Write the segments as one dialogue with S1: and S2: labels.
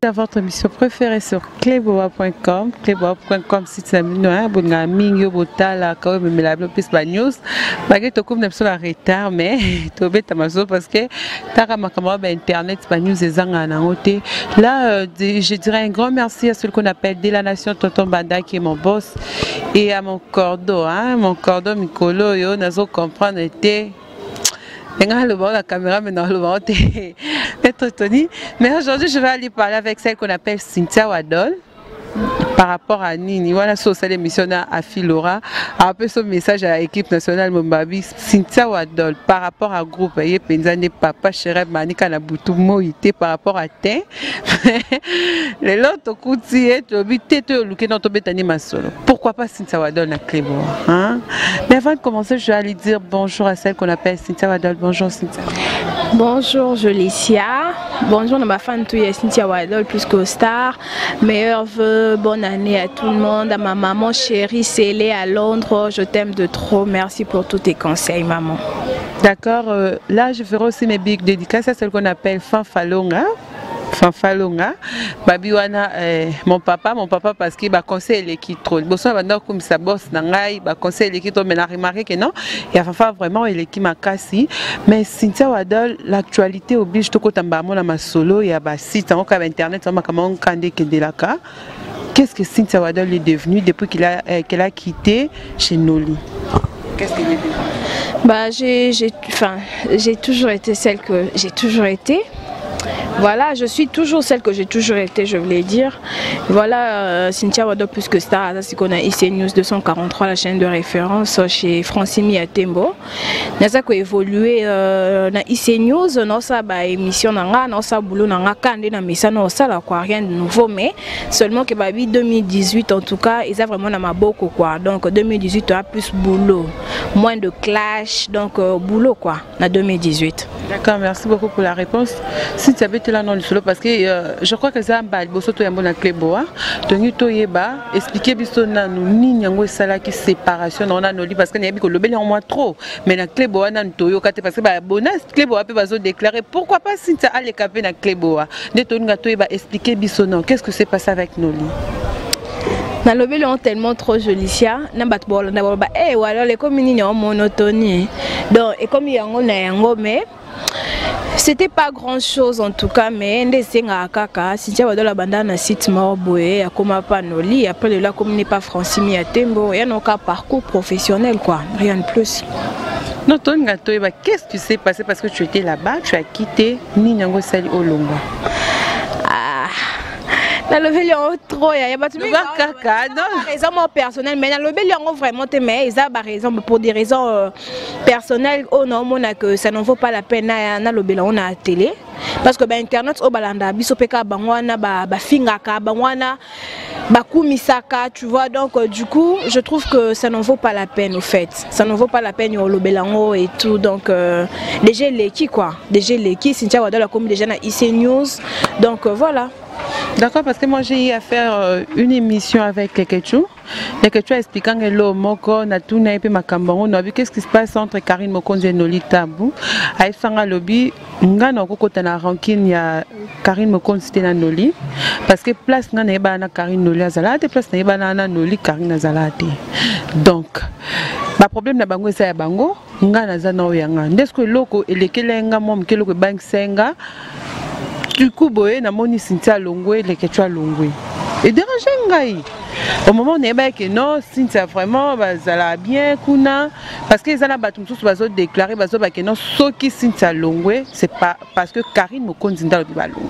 S1: À votre émission préférée sur cleboa.com, cleboa.com site amino bonga mingi botala ka me la plus ba news bagé to comme sur la retard mais to beta maso parce que ta makama ba internet ba news ezanga na ngote là je dirais un grand merci à celui qu'on appelle de la nation Tonton Banda qui est mon boss et à mon cordeau Mikolo yo nazo comprendre était la caméra mais dans le vent être Tony. Mais aujourd'hui je vais aller parler avec celle qu'on appelle Cynthia Wadol par rapport à Nini. Voilà sur cette émission à Philora. Un peu son message à l'équipe nationale Mombabi. Cynthia Wadol par rapport à groupe. Il y a Penzane Papa Chereb Manika Nabutu Moïté par rapport à Tin. Les lots Kouti et Tobité Luke dans Tobetani Masolo. Pourquoi pas Cynthia Wadol na Clébo, hein? Mais avant de commencer, je vais aller dire bonjour à celle qu'on appelle Cynthia Wadol. Bonjour Cynthia.
S2: Bonjour Jolicia. Bonjour ma fan Cynthia Wadol plus qu'au star. Meilleurs vœux, bonne année à tout le monde, à ma maman chérie Célé à Londres. Je t'aime de trop. Merci pour tous tes conseils maman.
S1: D'accord, là je ferai aussi mes big dédicaces à celle qu'on appelle Fanfalonga. Fanfalonga, Babiwana, mon papa parce qu'il va conseiller l'équipe trop. Bosso va donc comme sa boss nangai, va conseiller l'équipe trop, mais la remarqué que non, il y a Fanfa vraiment l'équipe m'a cassé. Mais Cynthia Wadol, l'actualité oblige tout côté mbamo na masolo, il y a bas site en cas internet, on m'a comment kandé que de la cas. Qu'est-ce que Cynthia Wadol est devenue depuis qu'elle a quitté chez Noli? Qu'est-ce qu'elle est devenue?
S2: Bah j'ai toujours été celle que j'ai toujours été. Voilà, je suis toujours celle que j'ai toujours été, je voulais dire. Voilà, Cynthia Wadol plus que star, c'est qu'on a IC News 243, la chaîne de référence chez Francimi à Tembo. Nous avons évolué dans IC News, nous avons émission, nous avons boulot, nous avons candé dans ça, nous avons rien de nouveau, mais seulement que 2018 en tout cas, ils ont vraiment dans ma beaucoup quoi. Donc 2018 il y a plus boulot, moins de clash, donc boulot quoi, dans 2018.
S1: D'accord, merci beaucoup pour la réponse. Si tu avais été là dans le solo, parce que je crois que ça a été un bon Cléboa. Tu as expliqué que nous avons une séparation dans nos parce qu'il y a des moins trop. Mais dans Cléboa, nous avons parce que Cléboa peut déclarer pourquoi pas si tu as les capés dans Cléboa. Tu as expliqué qu'est-ce que c'est passé avec nos lits.
S2: Dans le bel tellement trop Jolicia, alors les communes ont monotonie. Donc et comme il y a un mais c'était pas grand chose en tout cas, mais kaka Cynthia Wadol la banda na site Morboé à comme pas Noli après de là comme n'est pas Francimi à Tembo, il y a un parcours professionnel quoi, rien de plus.
S1: Non, qu'est-ce qui s'est passé parce que tu étais là-bas, tu as quitté Ninyango Sali Olonga.
S2: Dans le vélo trop, il y a pas de raison personnelle, mais dans le vélo vraiment mais ils ont raison pour des raisons personnelles. Oh non, que ça ne vaut pas la peine dans le vélo on a télé parce que internet au balanda bisopeka bangwana ba fingaka bangwana ba kumisaka, tu vois. Donc du coup, je trouve que ça ne vaut pas la peine au fait. Ça ne vaut pas la peine au belango et tout. Donc déjà l'équipe quoi, déjà l'équipe Cynthia Wadol comme déjà na IC News. Donc voilà.
S1: D'accord, parce que moi j'ai eu à faire une émission avec Lekechou. Lekechou expliquant que l'eau moko na tout na épée makambango na vu qu'est-ce qui se passe entre Karine Mokonzi et Noli Tabou. A efanga lobby nga na kokota na rankine ya Karine Mokonzi te na Noli parce que place nga na eba na Karine Noli azalate place na eba na Noli Karine azalate. Donc ba problème na bango esa ya bango nga na za na oyanga. Ndesko loko elekelenga mom keloko bank senga. Du coup, boé na moni Cynthia Longwe, les Quechua Longwe. Et déranger ngai. Au moment où on est que non, Cynthia vraiment, ça l'a bien kuna. Parce que les gens tous bazo déclaré que non, ce qui Cynthia Longwe, c'est pas parce que Karine Mokonzi nda lobi ba Longwe.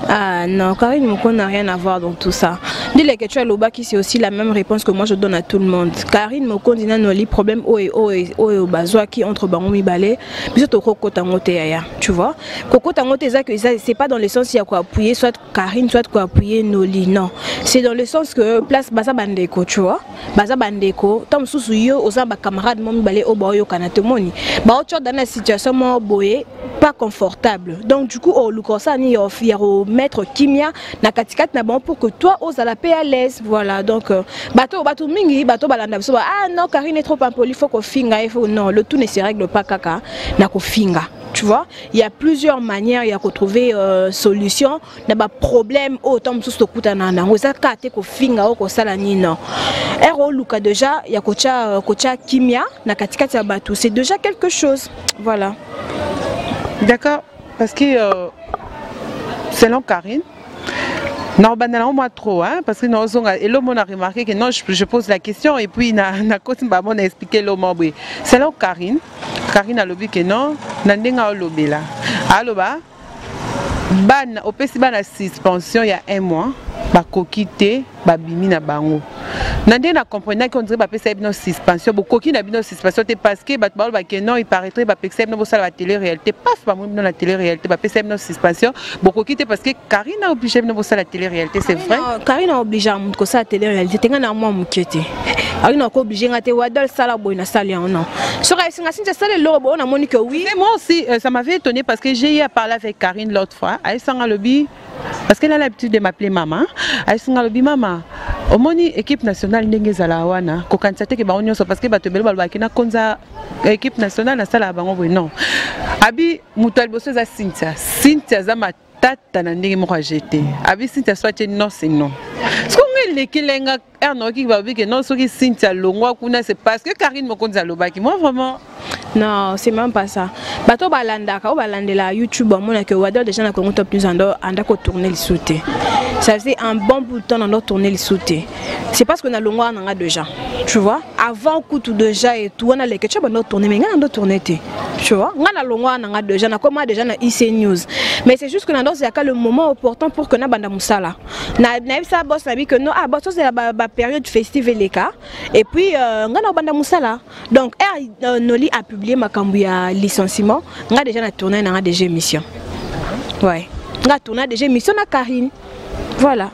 S2: Ah non, Karine Mokonzi n'a rien à voir dans tout ça. Dis les Quechua Lobaki, c'est aussi la même réponse que moi je donne à tout le monde. Karine Mokonzi n'a pas problème au bazoa qui entre Bangomi Balé, mais c'est au Koko Tangote Yaya, tu vois. Koko Tangote c'est pas dans le sens il y a quoi appuyer soit Karine soit quoi appuyer Noli, non. C'est dans le sens que place Baza Bandeko, tu vois. Baza Bandeko, Tom Sousouyo, aux camarades Momi Balé au Boyo Kanatemoni. Bah autre dans la situation moi boyé pas confortable. Donc du coup au Lukosa ni au maître Kimia na katikat na bon pour que toi aux à la paix à l'aise. Voilà, donc bateau mingi, bateau balanda. Ah non, Karine est trop impoli, il faut qu'on finga, il faut non, le tout ne se règle pas kaka, na ko finga. Tu vois, il y a plusieurs manières, il y a qu'on trouver solution. N'a pas problème autant tout ce que tu as na on ça kate ko finga ko sala ni non. Ero luka déjà, il y a kocha kimia na katika ya bateau, c'est déjà quelque chose. Voilà.
S1: D'accord, parce que selon Karine, non, moi trop, hein, parce que l'homme a remarqué que non, je pose la question et puis on a expliqué l'homme. Selon Karine a lobby que non, Nandenga a lobby là. Alors, au PC, la suspension il y a 1 mois, ba kokite, ba bimi na bango. Nandé na comprenait qu'on dirait que c'est une suspension. Beaucoup qui n'a pas de suspension parce que non, il paraîtrait que c'est la télé-réalité. Paf, pas dans la télé-réalité, c'est une suspension. Beaucoup qui parce que Karine a obligé de la télé-réalité, c'est vrai. Karine a obligé à montrer ça la télé-réalité. T'es un moi m'inquiéter. Karine a obligé à te voir dans le salon boy na salle non. Sur la scène ça le lobo on a monique oui. Moi aussi ça m'avait étonné parce que j'ai eu à parler avec Karine l'autre fois. Elle s'en a lobby parce qu'elle a l'habitude de m'appeler maman. Elle s'en a lobby maman. Au moni équipe nationale ndenge zala wana ko kantate ke ba onyo parce que bato belo balobaki na konza équipe nationale na sala bango boy non. Abi mutual bosso za Cynthia za matata na ndenge mo jeté. Abi Cynthia soit non c'est non. Ce qu'on est les kilenga erno ki ba bi que non so ki Cynthia longwa kuna c'est parce que Karine mo konza lobaki moi vraiment. Non, c'est même pas ça. Bato balanda ka balandela YouTube mona que wada déjà na Congo top news anda ko tourner le sauté. Ça faisait un bon bout de temps dans notre tourner le sauté. C'est parce qu'on a le mois on a déjà. Tu vois, avant coup tout déjà et tout on a les que tu vas notre tourner mais on a tourner tu vois. On a le mois on a déjà na comme déjà na IC news. Mais c'est juste que dans c'est le moment opportun pour que na banda musala. Na ça boss na bi que non ah boss c'est la période festive les cas et puis on a banda musala. Donc Noli a publié ma cambouille licenciement, on a déjà tourné dans des émissions. Ouais. On a tourné des émissions à Karine. Voilà.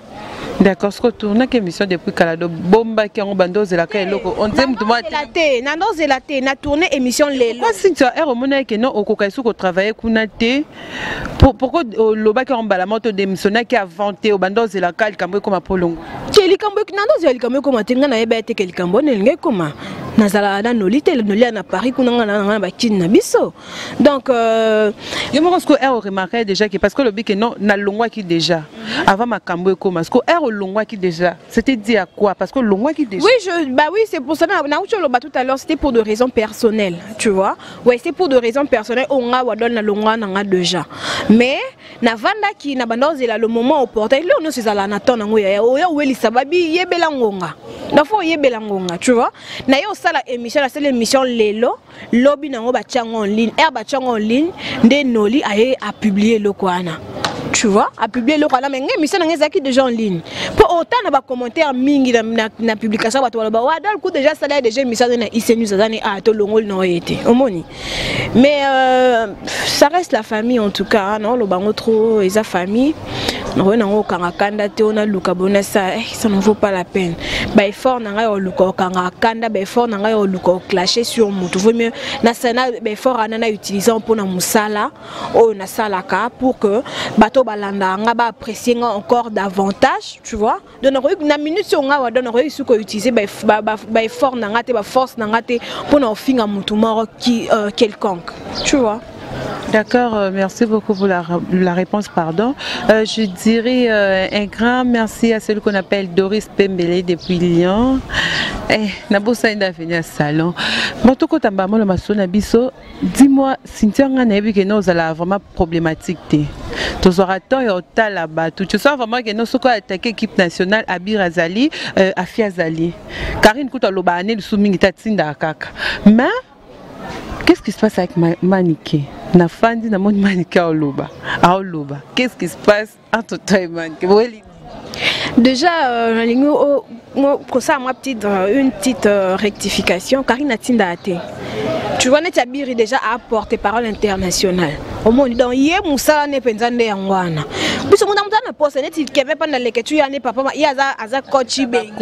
S1: D'accord, ce que tourne quelle émission depuis Calado bomba qui ont bando de la loko on t'aime tout moi nando zelaté na tourné émission les moi si tu as remonté que non au kokaisu ko travailler kunate pourquoi loba qui ont balamoto démissionnaire qui a vanté au bando de la cal kambo comme apolongo keli kambo nando zeli kambo comme tinga na ebete keli kambo nenge comment nazala na nolite noli na Paris kuna na bakine na biso donc je me pense que elle remarqué déjà que parce que le but que non na longwa qui déjà avant ma kambo comme parce que longwa qui déjà c'était dit à quoi parce que longwa qui déjà oui c'est pour ça na tout à l'heure c'était pour des raisons personnelles tu vois ouais c'est pour des raisons personnelles on a wadon na longwa na déjà mais na vanda qui na bandoze là le moment opportun là on c'est à na ton ngo ya weli sababi yebela ngonga na fo yebela ngonga tu vois na yo sala émission la seule émission lelo lobby na ngo ba tchanga en ligne ba tchanga en ligne nde noli a publier le kwana. Tu vois, à publier le roi mais mission qui déjà en ligne. Pour autant na ba commentaire mingi na publication ba to ba wa dans le coup déjà ça déjà mission na IC News azani a to longol no été. Omoni. Mais ça reste la famille en tout cas, non le bango trop et sa famille. On a au Kangakanda te on a luka bona ça ne vaut pas la peine. Ba effort na nga au luka Kangakanda ba effort na nga au luka clasher sur mutu. Vaut mieux na sana ba effort anana utiliser pour na musala o na salaka pour que bato balanda nga ba apprécier encore davantage, tu vois. Donc na minute sur nga wa don réussir ko utiliser ba effort na nga te ba force na nga te pour na finga mutu mort qui quelconque, tu vois. D'accord, merci beaucoup pour la réponse, pardon. Je dirais un grand merci à celui qu'on appelle Doris Pembele depuis Lyon. Nabosa inda venu à salon. Motoko tambamo le maso na biso. Dis-moi, Cynthia ngana ebi que nous allons vraiment problématique té. Tous orateur et ota là-bas. Tu sens vraiment que nous sommes attaqué équipe nationale Abi Razali, Afia Zali. Karine Kouta loba ane le soumingi tatsinda kaka. Mais qu'est-ce qui se passe avec Maniké? Na fandi na mon Maniké à Oloba. Qu'est-ce qui se passe entre toi et Maniké? Déjà, une petite rectification. Karine Tinda Ate. Tu vois, Netabiri déjà a porté parole internationale. Au monde, donc, hier, Moussa n'est pas en Wana. Puis, on a
S2: na poste neti keve pa na leketu ya ne papa ya aza coach be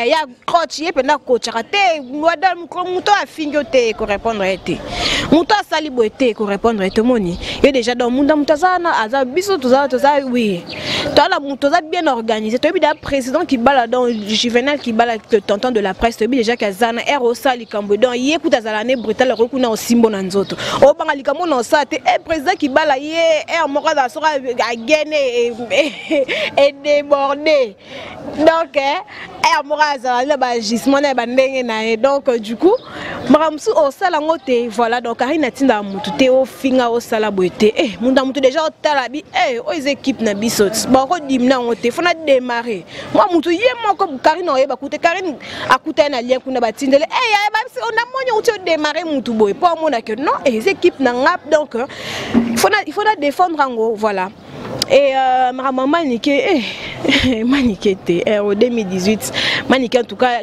S2: ya coach ye penda coach rate wadal muto afingo te ko répondre été muto asali boete ko répondre été moni et déjà dans munda mutazana aza biso toza oui toi muto za bien organisé to bi da président qui bala dans Juvenal qui bala tonton de la presse to bi déjà kazana ero sali kambo donc ye kuta za l'année brutale rekuna o simbo na nzoto o banga likamo na sa te président qui bala ye moko za sora a gagné et débordé donc moraza le bagisement na bandenge na donc du coup maramsu o sala ngote voilà donc arina tinda mutu te o finga o sala boete munda mutu déjà o talabi o équipe na biso ba ko dimna ngote fona démarrer moi mutu ye moko karina o yeba kute karine akuta na lien kuna batindele ya ba si on a monyo uti démarrer mutu boy pour mona que non les équipes na ngap donc il faut défendre ngo voilà. Et ma maman maniqué en 2018 maniqué en tout cas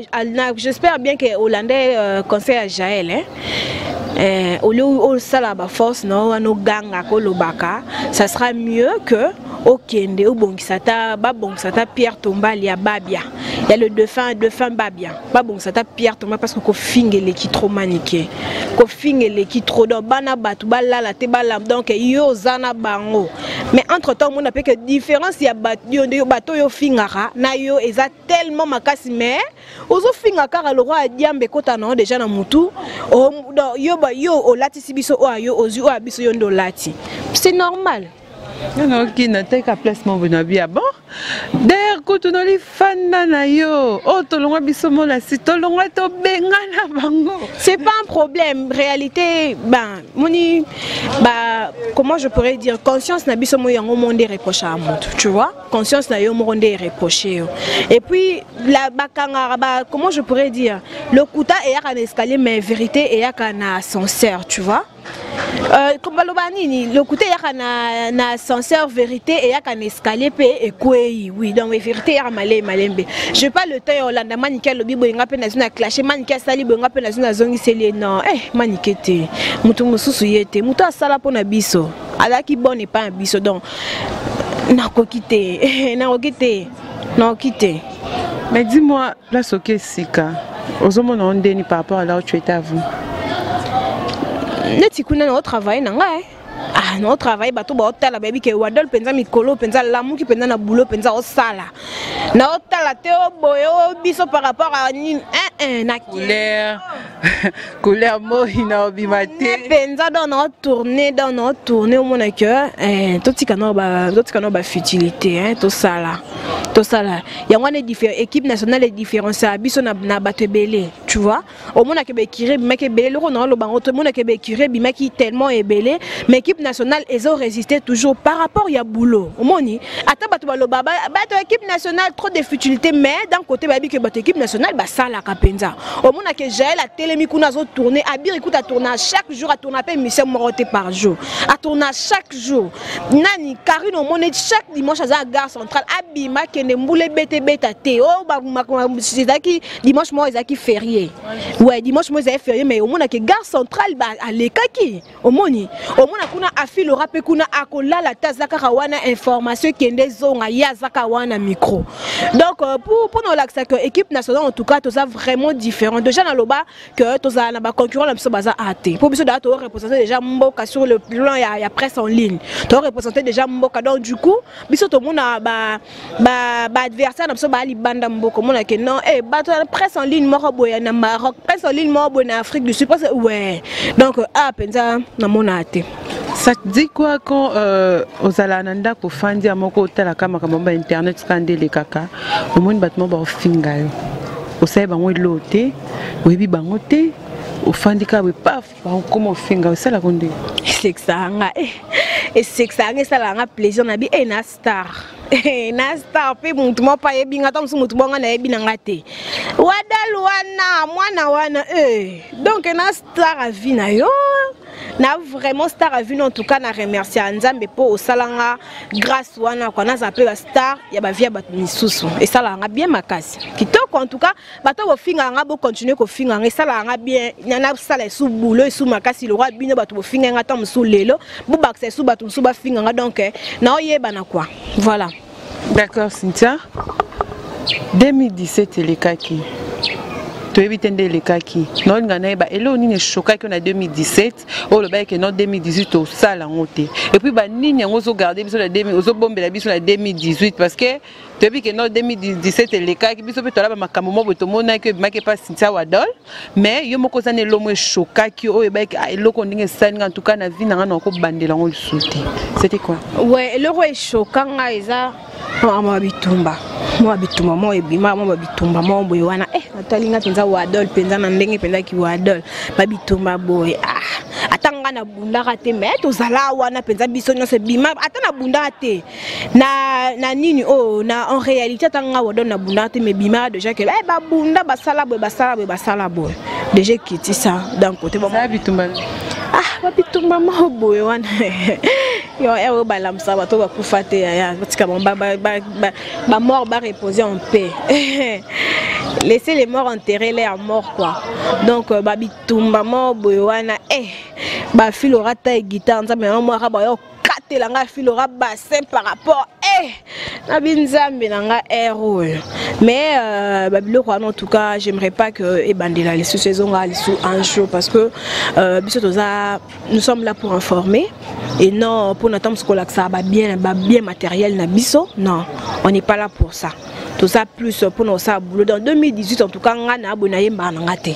S2: j'espère bien que Hollandais conseille à Jaël au lieu où ça la force non no ganga kolobaka ça sera mieux que au Kende ou Bongsata Babonsata Pierre Tombali à Babia il y a le dauphin Babia Babonsata Pierre Tombali parce que ko fingele qui trop maniqué ko fingele qui trop dans bana batu bala la te bala donc yo zana bango mais entre temps on a pas que différence il y a bateau yo fingara na yo eza tellement makasi mais ozo fingaka le roi diambe kota non déjà na mutu yo o lati sibiso o ayo ozu o abiso yo ndo lati c'est normal.
S1: Non, qui n'a pas placement bonabia bon. D'ailleurs, quand on a les fans na yo, oh tolongwa bisomo la si tolongwa to benga na bango.
S2: C'est pas un problème. Réalité, ben moni, bah comment je pourrais dire, conscience na bisomo yango monde reproche à monde, tu vois? Conscience na yo monde reproché. Et puis la bakanga ba comment je pourrais dire, le kuta est à un escalier mais vérité est à un ascenseur, tu vois? Comme le côté na ascenseur vérité et un escalier et quoi oui donc vérité ya malembe je pas le temps Hollande maniqué le bibo nga pe na zona clasher maniqué sali bo nga pe na zona zongi seli non maniqué te mutu mususu yete mutu asala pona biso ala ki bon et pas un biso donc na ko quitter non quitter.
S1: Mais dis-moi la soke sika ozomona ondeni par rapport à là où tu étais avant.
S2: Neti kuna na travail nanga no travail bato ba hôtel baby ke wadol penza mikolo penza lamu ki penza na boulot penza o sala na hôtel te o boyo biso par rapport à ni na
S1: couleur mo ina obimate
S2: penza dans notre tournée au monde que tout tikano ba futilité tout sala ya ngone différent équipe nationale est différenciée biso na bato belé tu vois au monde que be kiré bimake belé ko na lo bango to monde que be kiré bimaki tellement ebelé mais équipe nationale ils ont résisté toujours par rapport il y a boulot au moni ata bato baloba bato équipe nationale trop de futilité mais d'un côté babi que bato équipe nationale ba sala kapenza au monde que Jaël a télémi kuna zo tourner abir écoute à tourner chaque jour à tourner pas mission moroté par jour à tourner chaque jour nani Karine au monde chaque dimanche à la gare centrale abima kende mboule beta te oh ba c'est qui dimanche moi ezaki férié ouais dimanche moi ezaki férié mais au monde que gare centrale ba alekaki au monde kuna afil le rappel kuna akola la tazaka wana information kende zonga ya zaka wana micro donc pour nous l'accès que équipe nationale en tout cas tout ça vraiment différent déjà dans le bas que tout ça na ba concurrent la biso baza até pour biso dato représenter déjà Mboka sur le plan il y a presse en ligne to représenter déjà Mboka donc du coup biso to mona ba adversaire na biso ba libanda Mboka mona que non presse en ligne moko boya na Maroc presse en ligne moko boya na Afrique du Sud parce ouais donc penza na mona até.
S1: Ça te dit quoi quand aux alananda ko fandi amoko tala kama kama internet scandé les kaka au monde battement ba finga au sai bango loté webi bango te au fandi ka we paf ba comme finga ça la konde
S2: c'est que ça nga et c'est que ça nga plaisir na bi na star na star pe muntu mo pa yebi ngata musu mutu bonga na yebi na ngate wadal wana mwana donc na star a vie na yo na vraiment star a vu en tout cas na remercier Nzambe pour salanga grâce wana kwa na zape ba star ya ba via bat misusu et salanga bien makasi kitoko en tout cas bato bo finga nga bo continuer ko finga nga salanga bien na sala sous boulot sous makasi le roi bino bato bo finga nga tam sous lelo bo bakse sous bato sous ba finga nga donc na oyeba na quoi voilà.
S1: D'accord, Cynthia. 2017, les kaki. Tu évites les kaki. Non, on a eu choqué en 2017. Oh, le bail que en 2018 au sale en hauteur. Et puis, ni on a gardé sur la 2018 parce que tu as vu que en 2017 les kaki. Puis, tu as là ma camomo de ton que ma pas Cynthia Wadol. Mais yo moko zane l'homme choqué qui oh, le bail que l'eau qu'on dit en tout cas na vie n'a encore bandé là on le sauté. C'était quoi?
S2: Ouais, le roi est choquant ça. Moi bitumba. Moi bitumba moi ebima moi bitumba moi boy wana natalinga penza Wadol penza na ndenge penza ki Wadol ba bitumba boy atanga na bunda kate mais to zala wana penza biso nyose bima atana bunda te na nini oh na en réalité atanga Wadol na bunda te mais bima déjà que ba bunda basala boy déjà kiti ça d'un côté bon
S1: ça bitumba
S2: ba bitumba moi boy wana yo ewe balamsa bato bakufa te ya tika ba mort ba reposer en paix. Laissez les morts enterrer les morts quoi. Donc ba bitumba mo boywana ba filora ta guitare nzambe moi ba yo katelanga filora bassin par rapport na binzambe nanga héros. Mais babilo quoi en tout cas, j'aimerais pas que ebandela les saisons sous un show parce que nous sommes là pour informer et non pour n'attendre ce que ça va bien matériel na biso. Non, on n'est pas là pour ça. Tout ça plus pour nous ça boulot dans 2018 en tout cas nga na abonaye mbananga te.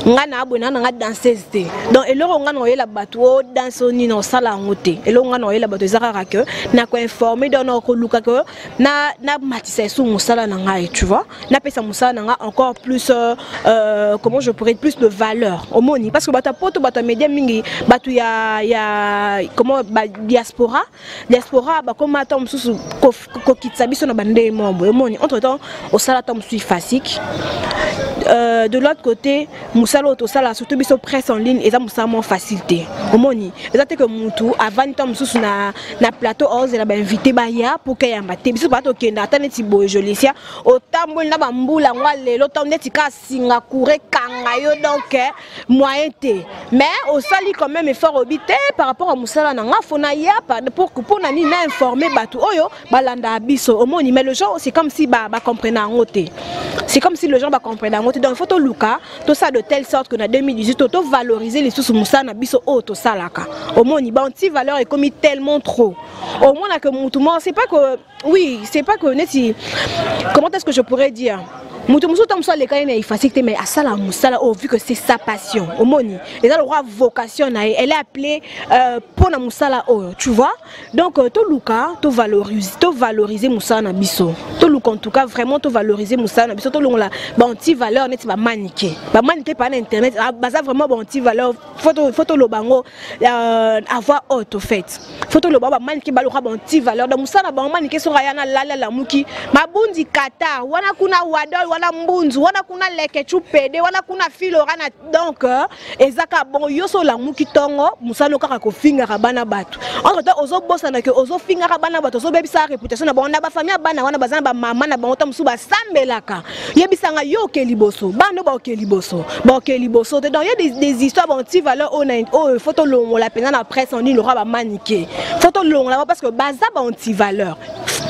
S2: Nga na abona nga danseuse te. Donc eloko nga noyela bato dansoni no sala ngote. Eloko nga noyela bato ezaka que na ko informer dans ko luka que na matisa sou musala na nga tu vois. Na pesa musala na nga encore plus comment je pourrais plus de valeur au moni parce que bato poto bato média mingi bato ya comment diaspora ba comme atom sous ko kitsa biso na bande mombo au moni entre temps au sala tom suis facile. De l'autre côté musala to sala surtout biso presse en ligne et ça musala mon facilité au moni exacte que mutu avant tom sous na plateau ose la ba invité ba ya pour que ya mate biso bato kenda taneti boy jolisia au tambol na ba mbula ngwa lelo tom neti ka singa courir kanga yo donc moyen té mais au sali quand même effort obité par rapport à musala na nga fona ya pour na ni na informer bato oyo balanda biso au moni mais le genre c'est comme si ba comprendre en côté c'est comme si le gens ba comprendre en côté donc il faut to luka tout ça de telle sorte que na 2018 auto valoriser les sous musala na biso auto salaka au moni ba anti valeur est commis tellement trop au moins que tout monde c'est pas que oui c'est pas que neti comment est-ce que je pourrais dire Mutu tam so les kaine facilité mais à ça la musala oh vu que c'est sa passion au moni et ça le roi vocation elle est appelée pour na musala oh tu vois donc to luka to valoriser musala na biso to luka en tout cas vraiment to valoriser musala na biso to longa ba anti valeur net ba maniquer par internet baza vraiment ba anti valeur photo lo bango avoir haute au fait photo lo ba maniquer ba lo ba anti valeur da musala ba maniquer so rayana la muki mabundi kata wana kuna Wadol wana mbunzu wana kuna leke chupede wana kuna filora na donc ezaka bon yoso la muki tongo musalo kaka ko finga bana batu entre temps ozo bossa na ke ozo finga bana batu ozo bebisa réputation na bon na ba famille bana wana bazana ba mama na bango musu ba sambelaka yebisanga yo ke liboso bando ba ke liboso te donc il y a des histoires bon ti valeur oh photo longo la pena na presse en ligne le roi ba maniquer photo longo là parce que baza ba anti valeur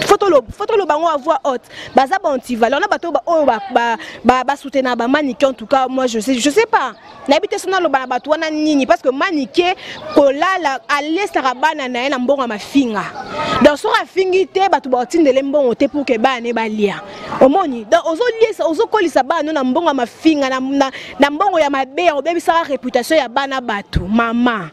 S2: photo le bango à voix haute baza ba anti valeur na bato ba soutenir ba maniquer en tout cas moi je sais pas n'habite sona lo ba bato wana nini parce que maniquer kolala aller sarabana na na mbongo mafinga dans so rafingité bato ba tindele mbongo te pour que ba ne ba lia omoni dans ozo liesa ozo kolisa ba no na mbongo mafinga na mbongo ya mabe obebisa réputation ya bana bato mama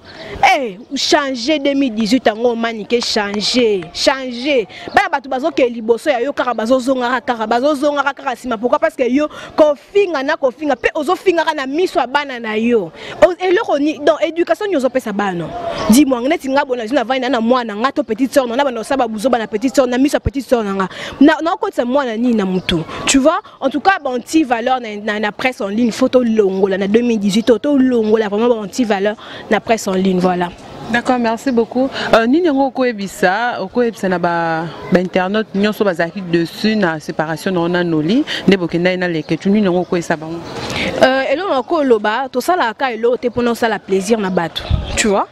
S2: changer 2018 ngo maniquer changer ba bato bazo ke liboso ya yo kaka bazo zonga kaka sima pourquoi parce que yo kofinga pe ozo finga na miso ya bana na yo eloko ni dans éducation nyozo pesa bana dis-moi ngeti ngabo na jina vaina na mwana ngato petite sœur na bana saba buzo bana petite sœur na miso petite sœur na ko tsa mwana ni na mutu tu vois en tout cas bon anti valeur na presse en ligne photo longola na 2018 auto longola vraiment bon anti valeur na presse en ligne voilà.
S1: D'accord, merci beaucoup. Nini ngo ko ebisa na ba internet nyonso bazaki dessus na séparation na noli ndebokenda na leke tu nini ngo ko esaba
S2: elo ko loba to sala ka elo te pour nous ça la plaisir na bato tu vois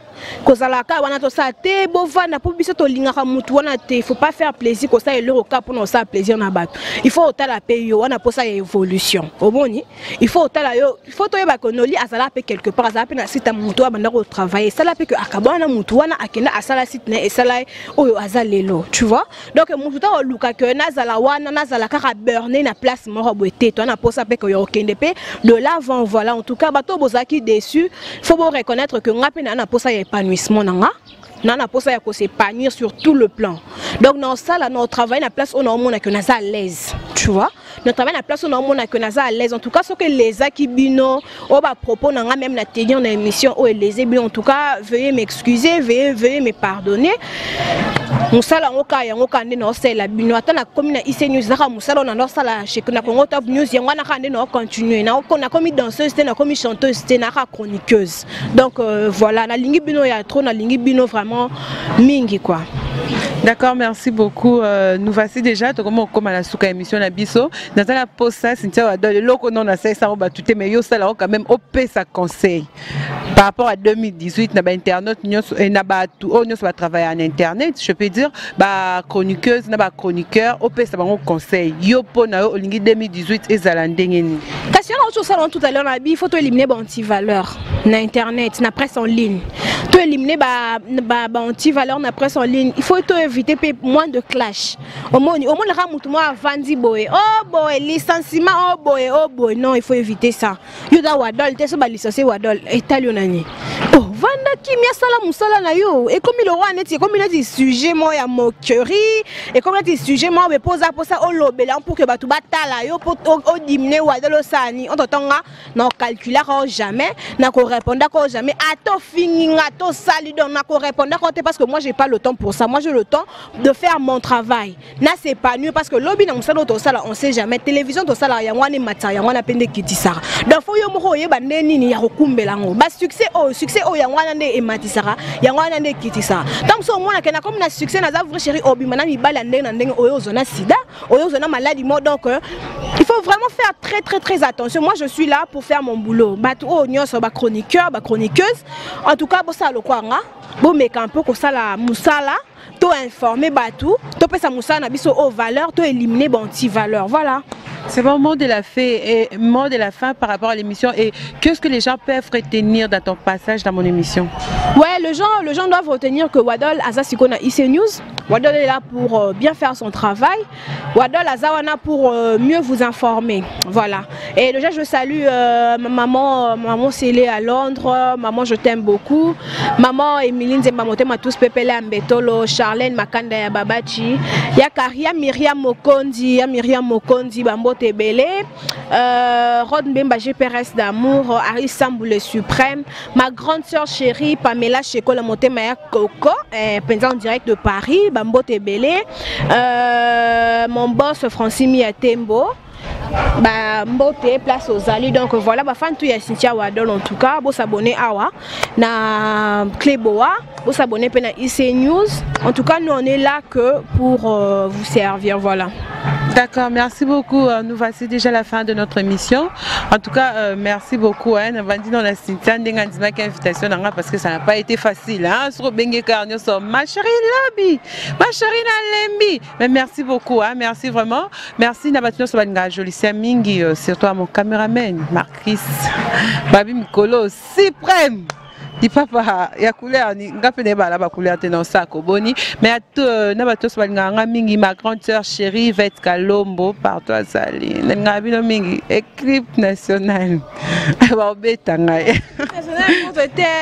S2: kozalaka wana to sa te bovana po biso to lingaka mutu wana te, il faut pas faire plaisir ko ça eloko ka pour no ça plaisir na bato. Il faut otala pe yo wana po ça évolution. Oboni, il faut otala yo, il faut to yeba ko noli azala pe quelque part azala pe na site mutu abanda ko travailler, ça la pe que akabana mutu wana akenda asala site na esala oyo azalelo, tu vois. Donc mutu ta luka que nazala wana nazala ka burner na place moko boete to na po ça pe que yo kende pe de l'avant, voilà. En tout cas bato bozaki déçu, il faut reconnaître que ngape na po ça épanouissement nanga. Nana pour ça il faut s'épanouir sur tout le plan. Donc dans ça là notre travail na place on a monde que naza à l'aise, tu vois. Notre travail na place on a monde que naza à l'aise. En tout cas ce que les akibino au bas propos nanga même la tenir dans émission ou les ebino en tout cas veuillez m'excuser, veuillez me pardonner. Musala ngoka ya ngoka ndé na sala bino atana komi na IC News zaka musala na sala chez na Congo Top News yango na kande na continuer na ko na komi danseuse na komi chanteuse na chroniqueuse. Donc voilà na lingi bino ya trop na lingi bino vraiment mingi quoi.
S1: D'accord, merci beaucoup. Nous voici déjà comme à la souka émission na biso. Dans la pause ça Cynthia Wadol le loko non na ça on va tout mais yo ça là quand même op ça conseil. Par rapport à 2018 na ba internet et na ba tout on va travailler en internet, je peux dire ba chroniqueuse na ba chroniqueur op ça ba conseil. Yo po na yo lingi 2018 ezala ndengeni.
S2: Question au salon tout à l'heure na bi il faut éliminer ba anti-valeur na internet, na presse en ligne. Tu éliminer ba anti-valeur na presse en ligne. Il faut éviter moins de clash. Au moins le ramoutuma vandi boy. Oh boy, licenciement oh boy. Non, il faut éviter ça. Yoda wadol, te so ba licencier wadol italionani. Oh, vanda ki mia sala musala na yo. Et comme il aura net, comme il a dit sujet moi ya moquerie et comme il a dit sujet moi me pose pour ça au lobela pour que batu batala yo pour au diminuer wadol sani. On t'entendra non calculer jamais, n'a ko répondre jamais. Ato fini ato sali donc n'a ko répondre parce que moi j'ai pas le temps pour ça. Moi j'ai le temps de faire mon travail. Na c'est pas mieux parce que lobby na musala to sala on sait jamais télévision to sala ya ngwana mataya ngwana pende kitisara. Donc faut yo moko yeba neni ya kokumbela ngo. Ba succès o ya ngwana nde ematisara, ya ngwana nde kitisara. Donc so mona kena comme na succès na za vrai chéri obimana mi bala ndenge na ndenge oyo zona sida, oyo zona maladie mo donc il faut vraiment faire très attention. Moi je suis là pour faire mon boulot. Batu o nyoso ba chroniqueur, ba chroniqueuse. En tout cas bo ça le kwanga, bo mekampo ko sala musala. To informer batou, to pesa moussa na biso aux valeurs, to éliminer bon anti-valeurs. Voilà.
S1: C'est bon mot de la fin par rapport à l'émission. Et qu'est-ce que les gens peuvent retenir dans ton passage dans mon émission?
S2: Ouais, les gens doivent retenir que Wadol Azasiko na IC News. Wadol est là pour bien faire son travail. Wadol Azawana pour mieux vous informer. Voilà. Et déjà je salue maman Célé à Londres. Maman je t'aime beaucoup. Maman Emiline Zembamote Matous Pepele Ambetolo, Charlène Makanda ya Babachi. Ya Karia Myriam Mokondi Bambo Tebele, Rod Mbemba GPRS d'amour, Aris Sambou le suprême, ma grande soeur chérie Pamela Cheko la montée Maya Coco, pendant en direct de Paris, Bambo Tebele, mon boss Francis Miatembo. Bah mbote place aux alliés donc voilà bah fan tout ya Cynthia Wadol en tout cas, bon s'abonner awa na Cléboa, bon s'abonner pe na IC News. En tout cas nous on est là que pour vous servir, voilà.
S1: D'accord, merci beaucoup. Nous voici déjà à la fin de notre émission. En tout cas, merci beaucoup. Hein. Dans la Cynthia, invitation parce que ça n'a pas été facile. Hein. Sur Bengue Carnio, ma chérie Lobby, ma chérie Nalembi. Mais merci beaucoup. Hein. Merci vraiment. Merci Nabatino Sobanga Jolicia Mingi, surtout à mon caméraman, Marquis, Babi Mikolo, Suprême. Di papa ya couleur ni ngapene bala ba couleur tenant ça koboni mais à tout na ba tous balanga mingi ma grande sœur chérie Vette Kalombo par toi Sali ngabino mingi équipe nationale ba betanga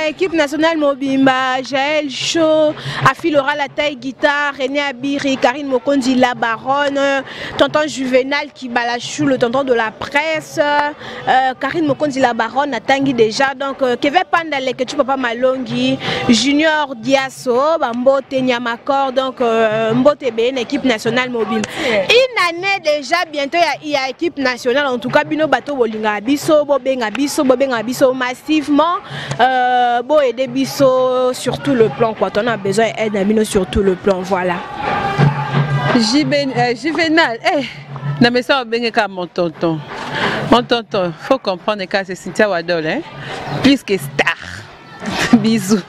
S1: équipe nationale Mobimba Jaël Chaud Afilora la taille guitare René Abiri Karine Mokondi la baronne tonton Juvenal qui balachou le tonton de la presse Karine Mokondi la baronne a tangi déjà donc Kevin Pandale que tu Papa Malongi, Junior Diasso, Mbote Nyamakor, donc Mbote une équipe nationale mobile. Une année déjà, bientôt il y a équipe nationale, en tout cas, Bino Bato Bolinga Bisso, Bobenga Bisso massivement, Bo aider Bisso sur tout le plan, quoi. On a besoin d'aide à Bino sur tout le plan, voilà. Juvenal, non mais ça, mon tonton. Mon tonton, faut comprendre que c'est Cynthia Wadol, hein? Plus que star. Bisous.